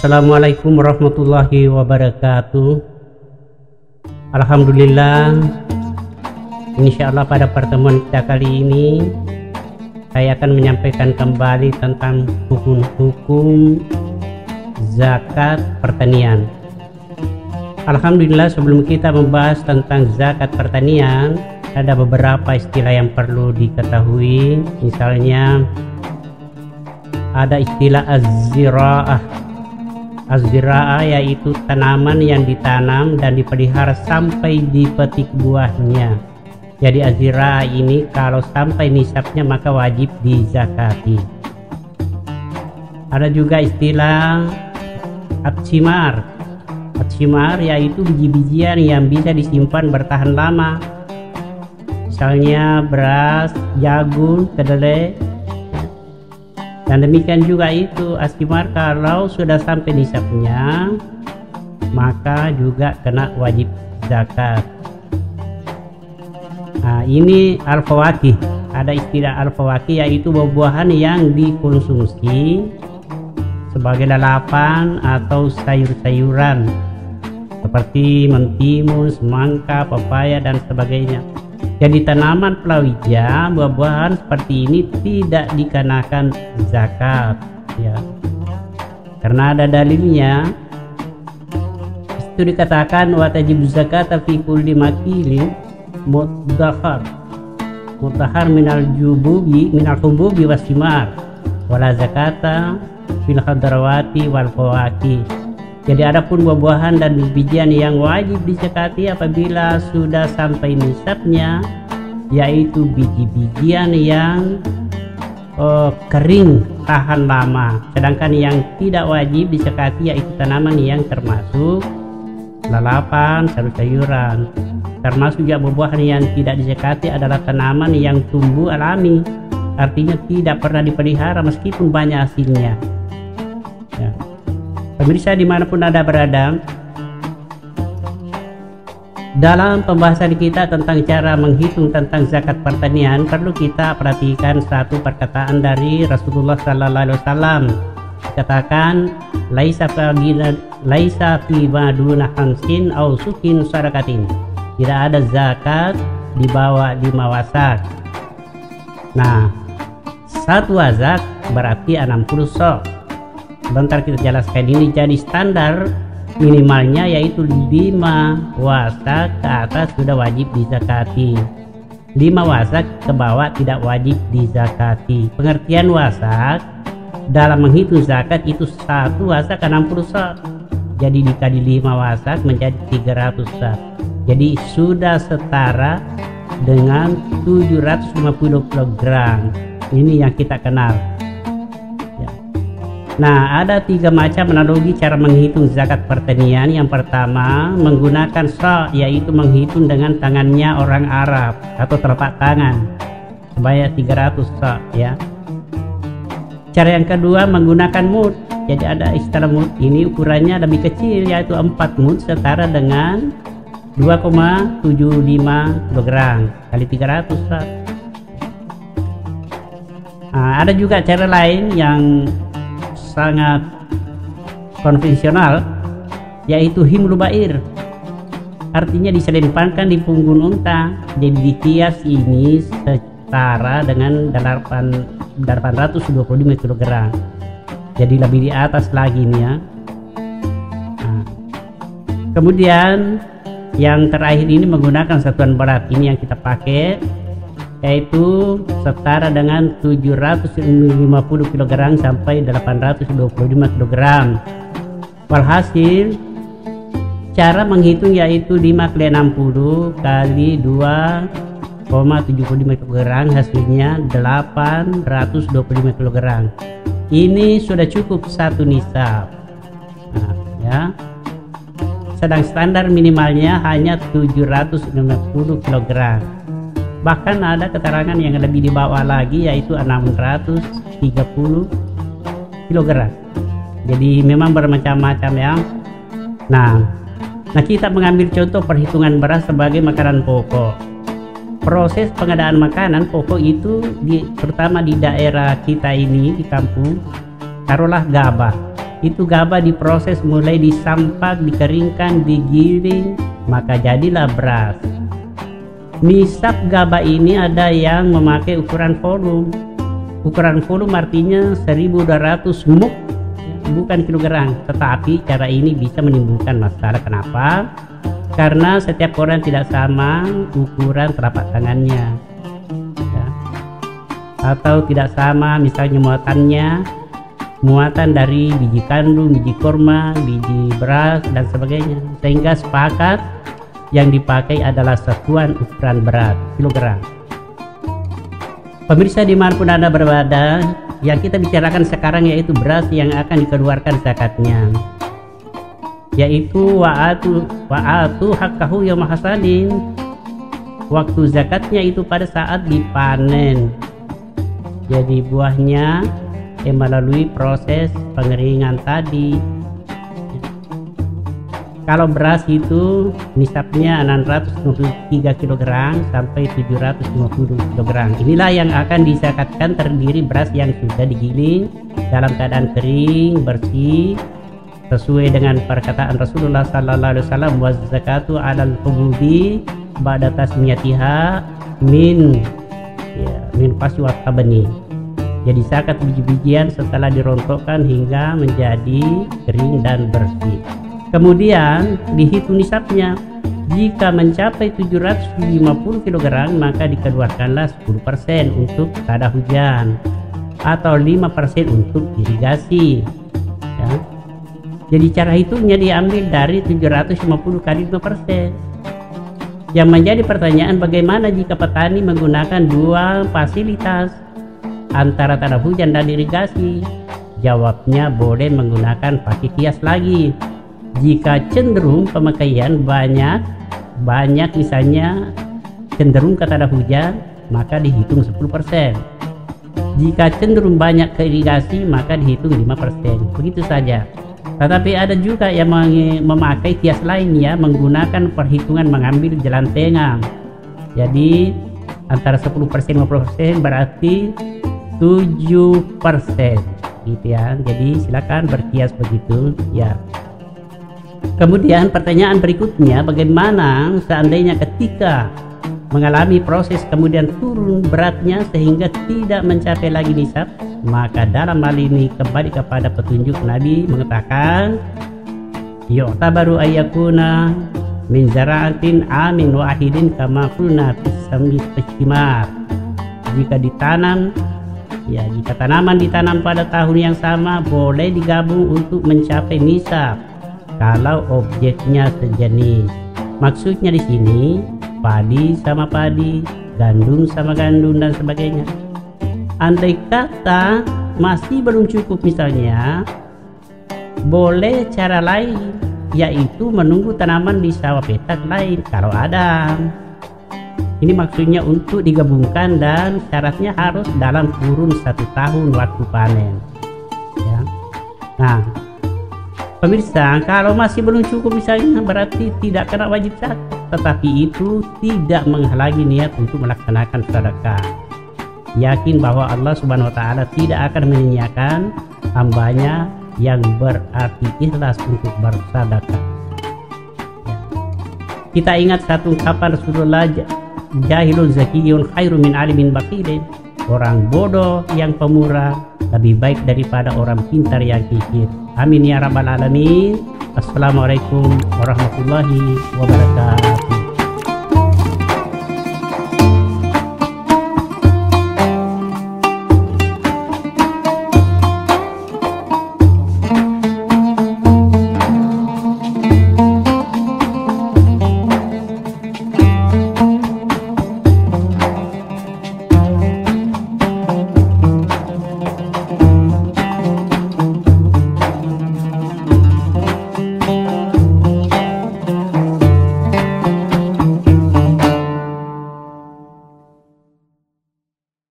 Assalamualaikum warahmatullahi wabarakatuh. Alhamdulillah, insyaallah pada pertemuan kita kali ini saya akan menyampaikan kembali tentang hukum-hukum zakat pertanian. Alhamdulillah, sebelum kita membahas tentang zakat pertanian, ada beberapa istilah yang perlu diketahui. Misalnya ada istilah az-zira'ah. Az-zira'ah yaitu tanaman yang ditanam dan dipelihara sampai dipetik buahnya. Jadi az-zira'ah ini kalau sampai nisabnya maka wajib dizakati. Ada juga istilah at-thimar. At-thimar yaitu biji-bijian yang bisa disimpan bertahan lama. Misalnya beras, jagung, kedelai. Dan demikian juga itu as-thimar kalau sudah sampai nisabnya maka juga kena wajib zakat. Nah, ini al-fawakih. Ada istilah al-fawakih yaitu buah-buahan yang dikonsumsi sebagai lalapan atau sayur-sayuran seperti mentimun, semangka, pepaya dan sebagainya. Jadi tanaman palawija, buah-buahan seperti ini tidak dikenakan zakat, ya. Karena ada dalilnya. Itu dikatakan wa tajibu zakata fi kulli makilin muddakhar. Muddakhar minal hububi wasimar wala zakata fil khadrawati wal fawakih. Jadi adapun buah-buahan dan bijian yang wajib dizakati apabila sudah sampai nisabnya, yaitu biji-bijian yang kering tahan lama. Sedangkan yang tidak wajib dizakati yaitu tanaman yang termasuk lalapan, sayur-sayuran. Termasuk juga buah-buahan yang tidak dizakati adalah tanaman yang tumbuh alami, artinya tidak pernah dipelihara meskipun banyak hasilnya, ya. Pemirsa dimanapun Anda berada, dalam pembahasan kita tentang cara menghitung tentang zakat pertanian, perlu kita perhatikan satu perkataan dari Rasulullah Sallallahu Alaihi Wasallam. Dikatakan, laisa fi maduna hamsin au sukin sadaqatin. Tidak ada zakat di bawah 5 wasak. Nah, 1 wasak berarti 60 sok. Sebentar kita jelaskan ini. Jadi standar minimalnya yaitu 5 wasak ke atas sudah wajib dizakati. 5 wasak ke bawah tidak wajib dizakati. Pengertian wasak dalam menghitung zakat itu 1 wasak 60 sok. Jadi dikali 5 wasak menjadi 300 sok. Jadi sudah setara dengan 750 kg. Ini yang kita kenal. Nah, ada 3 macam analogi cara menghitung zakat pertanian. Yang pertama, menggunakan sa', yaitu menghitung dengan tangannya orang Arab atau telapak tangan sebanyak 300 sa', ya. Cara yang kedua menggunakan mud. Jadi ada istilah mud, ini ukurannya lebih kecil yaitu 4 mud setara dengan 2,75 kg kali 300 sa'. Nah, ada juga cara lain yang sangat konvensional yaitu himlu ba'ir, artinya diselempangkan di punggung unta. Jadi dikias ini setara dengan 825 kg, jadi lebih di atas lagi nih, ya. Nah, kemudian yang terakhir ini menggunakan satuan berat. Ini yang kita pakai yaitu setara dengan 750 kg sampai 825 kg. Walhasil cara menghitung yaitu 5 kali 60 kali 2,75 kg, hasilnya 825 kg. Ini sudah cukup 1 nisab. Nah, ya. Sedang standar minimalnya hanya 750 kg. Bahkan ada keterangan yang lebih di bawah lagi yaitu 630 kg. Jadi memang bermacam-macam, ya. Nah, kita mengambil contoh perhitungan beras sebagai makanan pokok. Proses pengadaan makanan pokok itu terutama di daerah kita ini di kampung, taruhlah gabah. Itu gabah diproses mulai disampak, dikeringkan, digiling, maka jadilah beras. Nisab gabah ini ada yang memakai ukuran volume. Ukuran volume artinya 1200 muk, bukan kilogram. Tetapi cara ini bisa menimbulkan masalah. Kenapa? Karena setiap orang tidak sama ukuran telapak tangannya, ya. Atau tidak sama misalnya muatan dari biji kandung, biji korma, biji beras dan sebagainya, sehingga sepakat yang dipakai adalah satuan ukuran berat, kilogram. Pemirsa dimanapun Anda berada, yang kita bicarakan sekarang yaitu beras yang akan dikeluarkan zakatnya, yaitu wa'atu haqqahu yauma hasadin. Waktu zakatnya itu pada saat dipanen. Jadi buahnya melalui proses pengeringan tadi. Kalau beras itu nisabnya 653 kg sampai 750 kg. Inilah yang akan dizakatkan, terdiri beras yang sudah digiling dalam keadaan kering, bersih, sesuai dengan perkataan Rasulullah sallallahu alaihi wasallam, wa zakatu 'alal hububi ba'da tasmiyatiha min fasyu wa tabani. Jadi zakat biji-bijian setelah dirontokkan hingga menjadi kering dan bersih. Kemudian dihitung nisabnya. Jika mencapai 750 kg maka dikeluarkanlah 10% untuk tada hujan atau 5% untuk irigasi, ya. Jadi cara hitungnya diambil dari 750 kali 5%. Yang menjadi pertanyaan, bagaimana jika petani menggunakan dua fasilitas antara tanah hujan dan irigasi? Jawabnya boleh menggunakan pakai kias lagi. Jika cenderung pemakaian banyak misalnya cenderung ke tanah hujan, maka dihitung 10%. Jika cenderung banyak ke irigasi, maka dihitung 5%. Begitu saja. Tetapi ada juga yang memakai kias lain, ya, menggunakan perhitungan mengambil jalan tengah. Jadi antara 10% 50% berarti 7%, gitu ya. Jadi silakan berkias begitu, ya. Kemudian pertanyaan berikutnya, bagaimana seandainya ketika mengalami proses kemudian turun beratnya sehingga tidak mencapai lagi nisab? Maka dalam hal ini kembali kepada petunjuk Nabi mengatakan, yu'tabaru ayyakuna min zara'atin amin wahidin kama qulna fis thimar. Jika tanaman ditanam pada tahun yang sama, boleh digabung untuk mencapai nisab kalau objeknya sejenis. Maksudnya di sini padi sama padi, gandum sama gandum dan sebagainya. Andai kata masih belum cukup misalnya, boleh cara lain, yaitu menunggu tanaman di sawah petak lain kalau ada. Ini maksudnya untuk digabungkan dan syaratnya harus dalam kurun 1 tahun waktu panen, ya. Nah, pemirsa, kalau masih belum cukup misalnya berarti tidak kena wajib zakat, tetapi itu tidak menghalangi niat untuk melaksanakan sedekah. Yakin bahwa Allah Subhanahu wa taala tidak akan menyia-nyiakan hambanya yang berarti ikhlas untuk bersedekah, ya. Kita ingat satu ungkapan Rasulullah, jahilun zakiyun khairu min alimin baqilin. Orang bodoh yang pemurah lebih baik daripada orang pintar yang kikir. Amin ya rabbal alamin. Assalamualaikum warahmatullahi wabarakatuh.